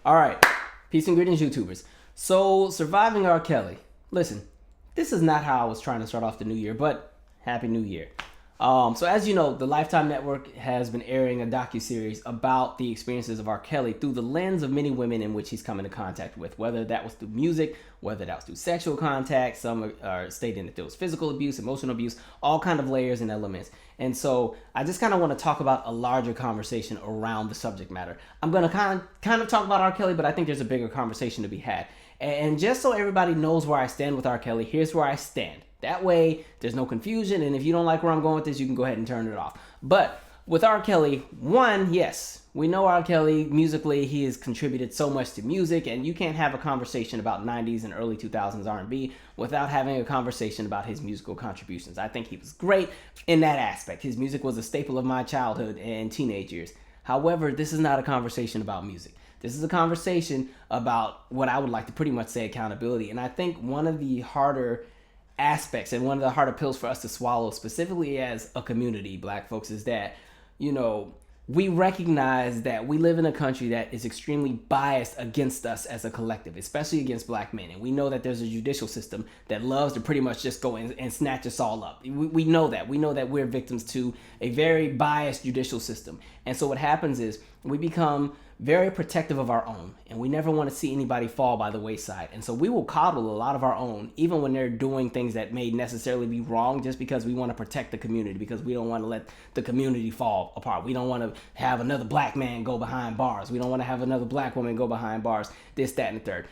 All right. Peace and greetings, YouTubers. So, surviving R. Kelly. Listen, this is not how I was trying to start off the new year, but Happy New Year. So as you know, the Lifetime Network has been airing a docuseries about the experiences of R. Kelly through the lens of many women in which he's come into contact with, whether that was through music, whether that was through sexual contact. Some are stating that there was physical abuse, emotional abuse, all kind of layers and elements. And so I just kind of want to talk about a larger conversation around the subject matter. I'm going to kind of talk about R. Kelly, but I think there's a bigger conversation to be had. And just so everybody knows where I stand with R. Kelly, here's where I stand. That way, there's no confusion, and if you don't like where I'm going with this, you can go ahead and turn it off. But with R. Kelly, one, yes, we know R. Kelly musically, he has contributed so much to music, and you can't have a conversation about 90s and early 2000s R&B without having a conversation about his musical contributions. I think he was great in that aspect. His music was a staple of my childhood and teenage years. However, this is not a conversation about music. This is a conversation about what I would like to pretty much say accountability, and I think one of the harder aspects and one of the harder pills for us to swallow, specifically as a community, black folks, is that, we recognize that we live in a country that is extremely biased against us as a collective, especially against black men. And we know that there's a judicial system that loves to pretty much just go and snatch us all up. We know that. We know that we're victims to a very biased judicial system. And so what happens is we become very protective of our own, and we never want to see anybody fall by the wayside. And so we will coddle a lot of our own, even when they're doing things that may necessarily be wrong, just because we want to protect the community, because we don't want to let the community fall apart. We don't want to have another black man go behind bars. We don't want to have another black woman go behind bars, this, that, and the third.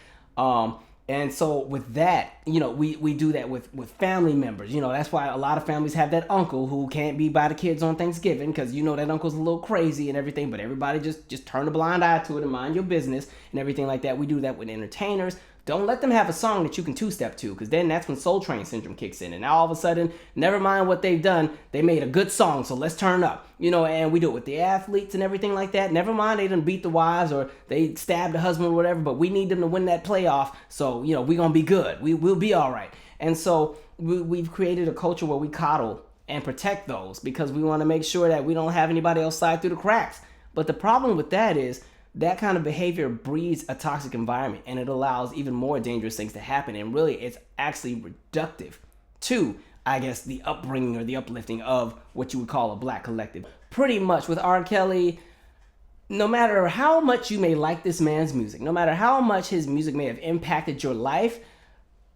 And so with that, we do that with family members. That's why a lot of families have that uncle who can't be by the kids on Thanksgiving, because that uncle's a little crazy and everything, but everybody just turn a blind eye to it and mind your business and everything like that. We do that with entertainers. Don't let them have a song that you can two-step to, because then that's when Soul Train syndrome kicks in. And now all of a sudden, never mind what they've done, they made a good song, so let's turn up. And we do it with the athletes and everything like that. Never mind they done beat the wives or they stabbed the husband or whatever, but we need them to win that playoff, so, we're going to be good. We'll be all right. And so we've created a culture where we coddle and protect those because we want to make sure that we don't have anybody else slide through the cracks. But the problem with that is, that kind of behavior breeds a toxic environment, and it allows even more dangerous things to happen. And really, it's actually reductive to, I guess, the upbringing or the uplifting of what you would call a black collective. Pretty much with R. Kelly, no matter how much you may like this man's music, no matter how much his music may have impacted your life,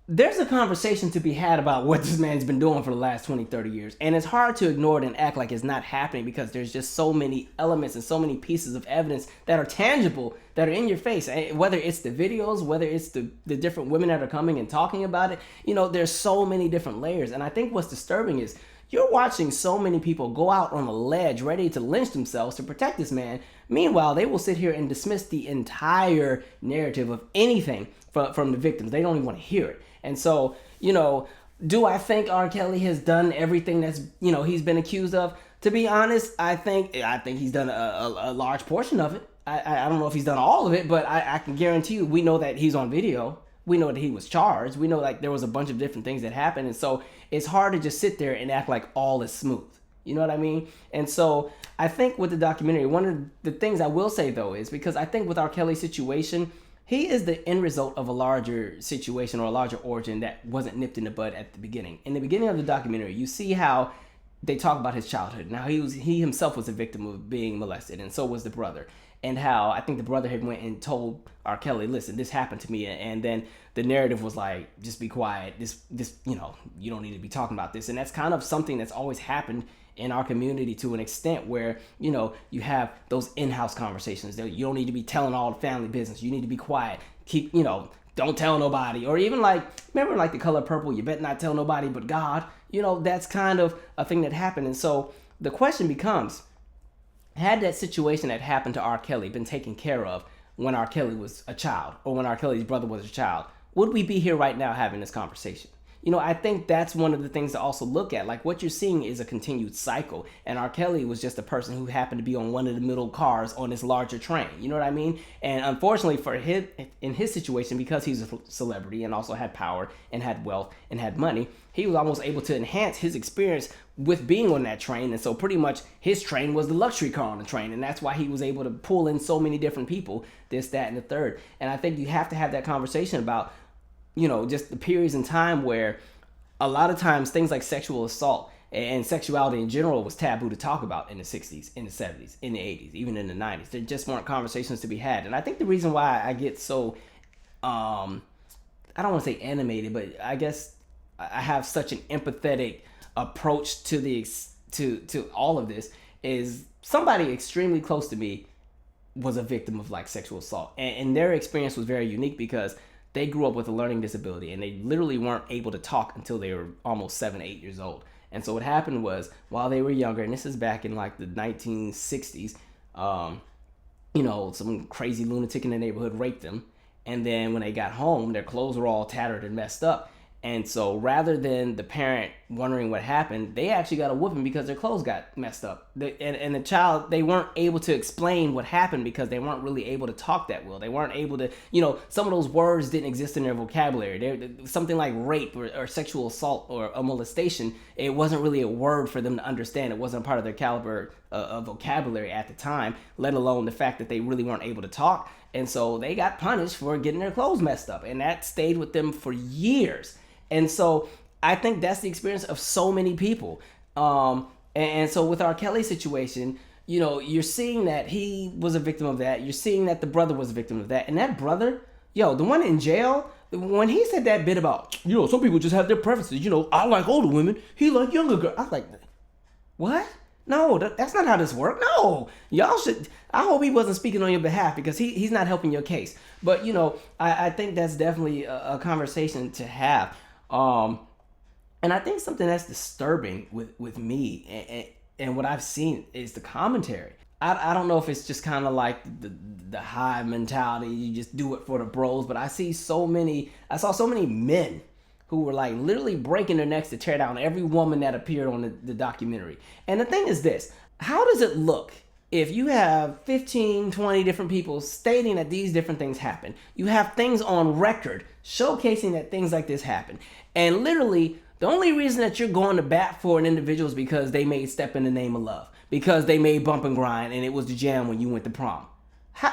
there's a conversation to be had about what this man's been doing for the last 20, 30 years. And it's hard to ignore it and act like it's not happening, because there's just so many elements and so many pieces of evidence that are tangible, that are in your face. Whether it's the videos, whether it's the different women that are coming and talking about it, there's so many different layers. And I think what's disturbing is you're watching so many people go out on a ledge ready to lynch themselves to protect this man. Meanwhile, they will sit here and dismiss the entire narrative of anything from the victims. They don't even want to hear it. And so, do I think R. Kelly has done everything that's, he's been accused of? To be honest, I think he's done a large portion of it. I don't know if he's done all of it, but I can guarantee you, we know that he's on video. We know that he was charged. We know there was a bunch of different things that happened. And so it's hard to just sit there and act like all is smooth. You know what I mean? And so I think with the documentary, one of the things I will say, though, is because I think with R. Kelly's situation, he is the end result of a larger situation or a larger origin that wasn't nipped in the bud at the beginning. In the beginning of the documentary, you see how they talk about his childhood. Now, he himself was a victim of being molested, and so was the brother. And how I think the brother had went and told R. Kelly, listen, this happened to me. And then the narrative was like, just be quiet. This, you don't need to be talking about this. And that's kind of something that's always happened in our community to an extent where, you have those in-house conversations that you don't need to be telling all the family business. You need to be quiet. Keep, don't tell nobody. Or even remember The Color Purple, you better not tell nobody but God. That's kind of a thing that happened. And so the question becomes, had that situation that happened to R. Kelly been taken care of when R. Kelly was a child, or when R. Kelly's brother was a child, would we be here right now having this conversation? I think that's one of the things to also look at. Like, what you're seeing is a continued cycle. And R. Kelly was just a person who happened to be on one of the middle cars on this larger train. You know what I mean? And unfortunately for him, in his situation, because he's a celebrity and also had power and had wealth and had money, he was almost able to enhance his experience with being on that train. And so pretty much his train was the luxury car on the train. And that's why he was able to pull in so many different people, this, that, and the third. And I think you have to have that conversation about, just the periods in time where a lot of times things like sexual assault and sexuality in general was taboo to talk about in the 60s, in the 70s, in the 80s, even in the 90s. There just weren't conversations to be had. And I think the reason why I get so, I don't want to say animated, but I guess I have such an empathetic approach to to all of this is somebody extremely close to me was a victim of like sexual assault, and their experience was very unique because they grew up with a learning disability and they literally weren't able to talk until they were almost 7-8 years old. And so what happened was, while they were younger, and this is back in like the 1960s, some crazy lunatic in the neighborhood raped them, and then when they got home, their clothes were all tattered and messed up. And so rather than the parent wondering what happened, they actually got a whooping because their clothes got messed up. And the child, they weren't able to explain what happened because they weren't really able to talk that well. They weren't able to, some of those words didn't exist in their vocabulary. Something like rape or sexual assault or a molestation, it wasn't really a word for them to understand. It wasn't a part of their caliber of vocabulary at the time, let alone the fact that they really weren't able to talk. And so they got punished for getting their clothes messed up. And that stayed with them for years. And so I think that's the experience of so many people. And so with R. Kelly's situation, you're seeing that he was a victim of that. You're seeing that the brother was a victim of that. And that brother, the one in jail, when he said that bit about, some people just have their preferences. I like older women. He like younger girls. I was like, what? No, that's not how this works. No, y'all should. I hope he wasn't speaking on your behalf because he's not helping your case. But, I think that's definitely a conversation to have. And I think something that's disturbing with me and what I've seen is the commentary. I don't know if it's just kind of like the high mentality, you just do it for the bros, but I saw so many men who were like literally breaking their necks to tear down every woman that appeared on the documentary. And the thing is this, how does it look if you have 15, 20 different people stating that these different things happen? You have things on record showcasing that things like this happen. And literally, the only reason that you're going to bat for an individual is because they made Step in the Name of Love. Because they made Bump and Grind and it was the jam when you went to prom. How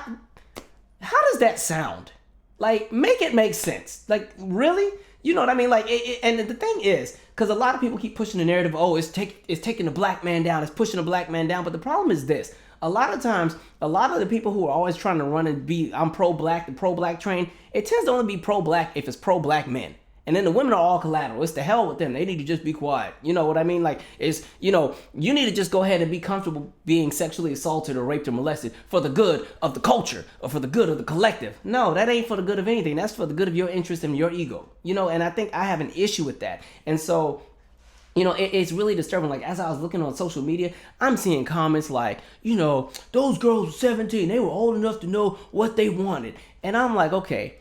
does that sound? Like, make it make sense. Like, really? You know what I mean? Like, and the thing is, because a lot of people keep pushing the narrative, it's taking a black man down, it's pushing a black man down. But the problem is this. A lot of times, a lot of the people who are always trying to run and be, I'm pro-black, the pro-black train, it tends to only be pro-black if it's pro-black men. And then the women are all collateral. It's the hell with them. They need to just be quiet. You know what I mean? Like, you need to just go ahead and be comfortable being sexually assaulted or raped or molested for the good of the culture or for the good of the collective. No, that ain't for the good of anything. That's for the good of your interest and your ego. And I think I have an issue with that. And so, it's really disturbing. Like, as I was looking on social media, I'm seeing comments like, those girls were 17. They were old enough to know what they wanted. And I'm like, okay.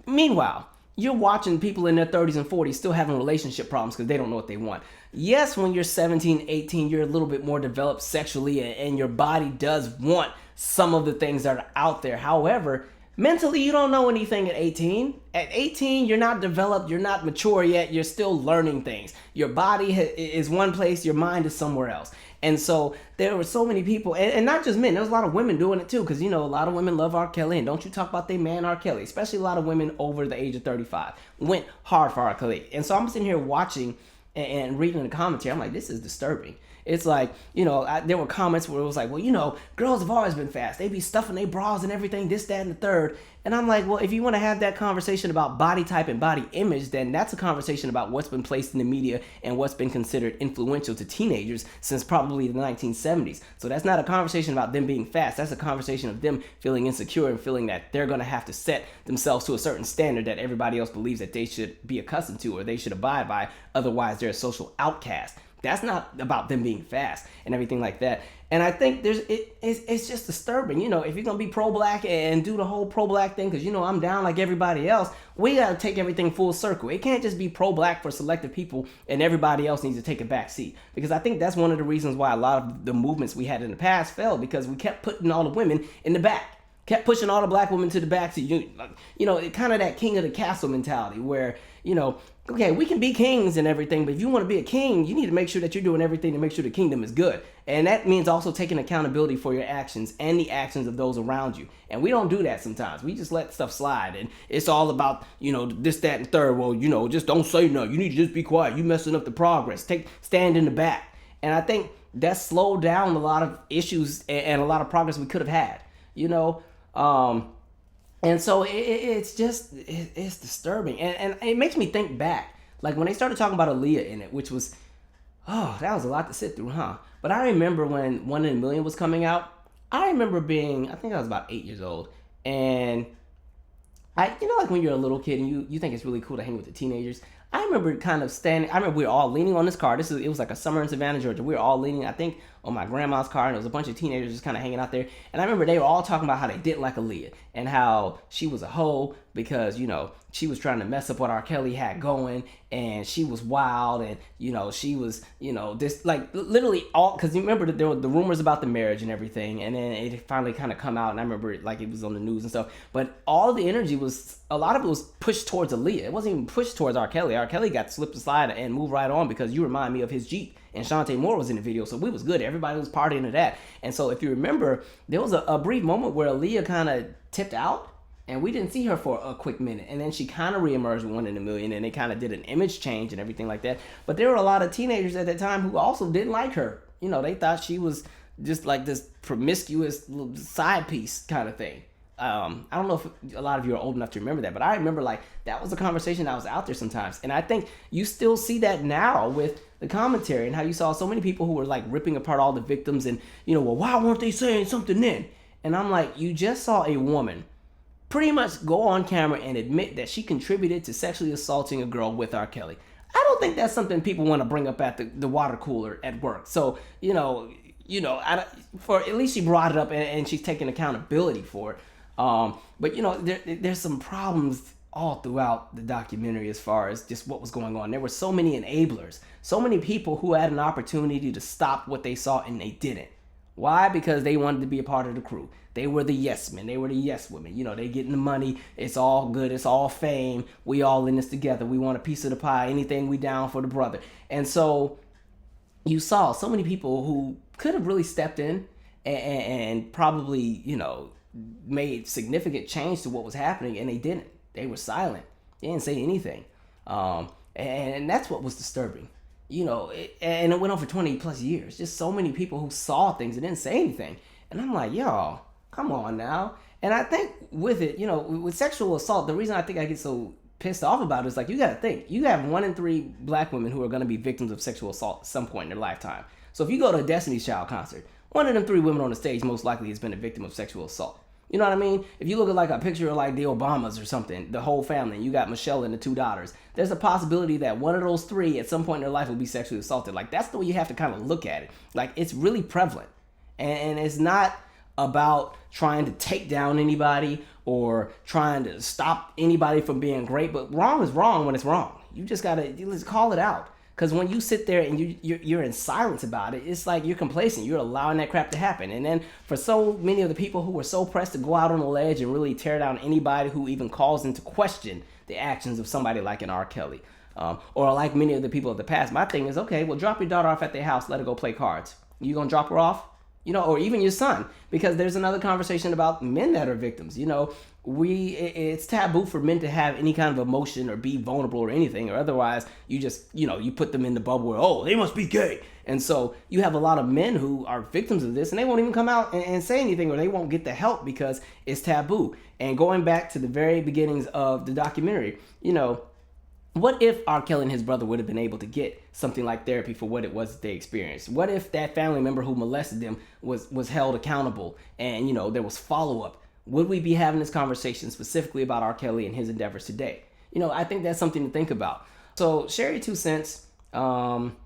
Meanwhile, you're watching people in their 30s and 40s still having relationship problems because they don't know what they want. Yes, when you're 17, 18, you're a little bit more developed sexually and your body does want some of the things that are out there. However, mentally, you don't know anything at 18. At 18, you're not developed, you're not mature yet, you're still learning things. Your body is one place, your mind is somewhere else. And so there were so many people, and not just men, there was a lot of women doing it too, because, a lot of women love R. Kelly, and don't you talk about their man R. Kelly, especially a lot of women over the age of 35, went hard for R. Kelly. And so I'm sitting here watching and reading the commentary, I'm like, this is disturbing. It's like, there were comments where it was like, well, girls have always been fast. They be stuffing their bras and everything, this, that, and the third. And I'm like, well, if you want to have that conversation about body type and body image, then that's a conversation about what's been placed in the media and what's been considered influential to teenagers since probably the 1970s. So that's not a conversation about them being fast. That's a conversation of them feeling insecure and feeling that they're going to have to set themselves to a certain standard that everybody else believes that they should be accustomed to or they should abide by. Otherwise, they're a social outcast. That's not about them being fast and everything like that. And I think it's just disturbing. If you're gonna be pro-black and do the whole pro-black thing, because I'm down like everybody else, we gotta take everything full circle. It can't just be pro-black for selective people and everybody else needs to take a back seat. Because I think that's one of the reasons why a lot of the movements we had in the past failed, because we kept putting all the women in the back. Kept pushing all the black women to the back seat. Kind of that king of the castle mentality where, okay, we can be kings and everything, but if you want to be a king, you need to make sure that you're doing everything to make sure the kingdom is good. And that means also taking accountability for your actions and the actions of those around you. And we don't do that sometimes. We just let stuff slide. And it's all about, this, that, and third. Well, just don't say no. You need to just be quiet. You messing up the progress. Stand in the back. And I think that slowed down a lot of issues and a lot of progress we could have had, and so it's disturbing. And it makes me think back, like when they started talking about Aaliyah in it, which was, that was a lot to sit through, huh? But I remember when 1 in a Million was coming out, I remember I think I was about 8 years old. And like when you're a little kid and you think it's really cool to hang with the teenagers. I remember kind of standing, we were all leaning on this car. It was like a summer in Savannah, Georgia. We were all leaning, I think, on my grandma's car, and there was a bunch of teenagers just kind of hanging out there. And I remember they were all talking about how they didn't like Aaliyah and how she was a hoe because, she was trying to mess up what R. Kelly had going, and she was wild, and, she was, this, like, literally all, because you remember that there were the rumors about the marriage and everything, and then it finally kind of come out, and I remember it like it was on the news and stuff, but all the energy a lot of it was pushed towards Aaliyah. It wasn't even pushed towards R. Kelly. R. Kelly got slipped aside and moved right on because you remind me of his Jeep, and Shantae Moore was in the video, so we was good. Everybody was partying to that. And so if you remember, there was a brief moment where Aaliyah kind of tipped out, and we didn't see her for a quick minute. And then she kind of reemerged with 1 in a Million, and they kind of did an image change and everything like that. But there were a lot of teenagers at that time who also didn't like her. They thought she was just like this promiscuous little side piece kind of thing. I don't know if a lot of you are old enough to remember that, but I remember like that was a conversation that was out there sometimes. And I think you still see that now with the commentary and how you saw so many people who were like ripping apart all the victims and, well, why weren't they saying something then? And I'm like, you just saw a woman pretty much go on camera and admit that she contributed to sexually assaulting a girl with R. Kelly. I don't think that's something people want to bring up at the water cooler at work. So, for at least she brought it up and she's taking accountability for it. But there's some problems all throughout the documentary as far as just what was going on. There were so many enablers, so many people who had an opportunity to stop what they saw and they didn't. Why? Because they wanted to be a part of the crew. They were the yes men. They were the yes women. They getting the money. It's all good. It's all fame. We all in this together. We want a piece of the pie. Anything we down for the brother. And so you saw so many people who could have really stepped in and probably, made significant change to what was happening, and they didn't. They were silent. They didn't say anything. And that's what was disturbing. And it went on for 20 plus years. Just so many people who saw things and didn't say anything. And I'm like, y'all, come on now. And I think with it, with sexual assault, the reason I think I get so pissed off about it is like, you got to think, you have 1 in 3 black women who are going to be victims of sexual assault at some point in their lifetime. So if you go to a Destiny's Child concert, 1 of them 3 women on the stage most likely has been a victim of sexual assault. You know what I mean? If you look at like a picture of like the Obamas or something, the whole family, you got Michelle and the 2 daughters, there's a possibility that 1 of those 3 at some point in their life will be sexually assaulted. Like that's the way you have to kind of look at it. Like it's really prevalent. And it's not about trying to take down anybody or trying to stop anybody from being great, but wrong is wrong when it's wrong. You just gotta call it out. Because when you sit there and you're in silence about it, it's like you're complacent. You're allowing that crap to happen. And then for so many of the people who were so pressed to go out on the ledge and really tear down anybody who even calls into question the actions of somebody like an R. Kelly, or like many of the people of the past, my thing is, okay, well, drop your daughter off at their house. Let her go play cards. You gonna drop her off? Or even your son, because there's another conversation about men that are victims. It's taboo for men to have any kind of emotion or be vulnerable or anything, or otherwise you just, you put them in the bubble where, oh, they must be gay. And so you have a lot of men who are victims of this and they won't even come out and say anything, or they won't get the help because it's taboo. And going back to the very beginnings of the documentary, what if R. Kelly and his brother would have been able to get something like therapy for what it was that they experienced? What if that family member who molested them was held accountable and, there was follow-up? Would we be having this conversation specifically about R. Kelly and his endeavors today? I think that's something to think about. So share your 2 cents. I'm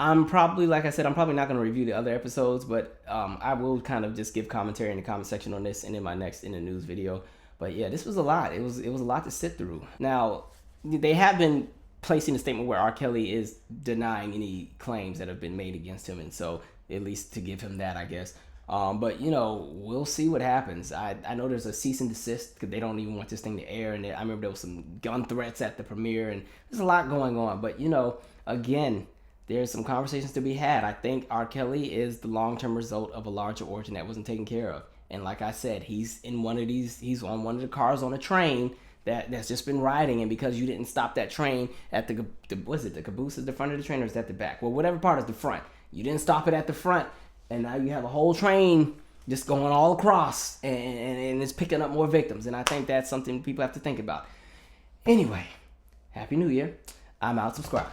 I'm probably, like I said, I'm probably not going to review the other episodes, but I will kind of just give commentary in the comment section on this and in my next in the news video. But yeah, this was a lot. It was a lot to sit through. Now, they have been placing a statement where R. Kelly is denying any claims that have been made against him, and so at least to give him that, I guess. But we'll see what happens. I know there's a cease and desist because they don't even want this thing to air, and I remember there was some gun threats at the premiere, and there's a lot going on. But again, there's some conversations to be had. I think R. Kelly is the long-term result of a larger origin that wasn't taken care of. And like I said, he's on one of the cars on a train that's just been riding, and because you didn't stop that train at the caboose is the front of the train, or is that the back? Well, whatever part is the front. You didn't stop it at the front, and now you have a whole train just going all across, and it's picking up more victims. And I think that's something people have to think about. Anyway, Happy New Year. I'm out. Subscribe.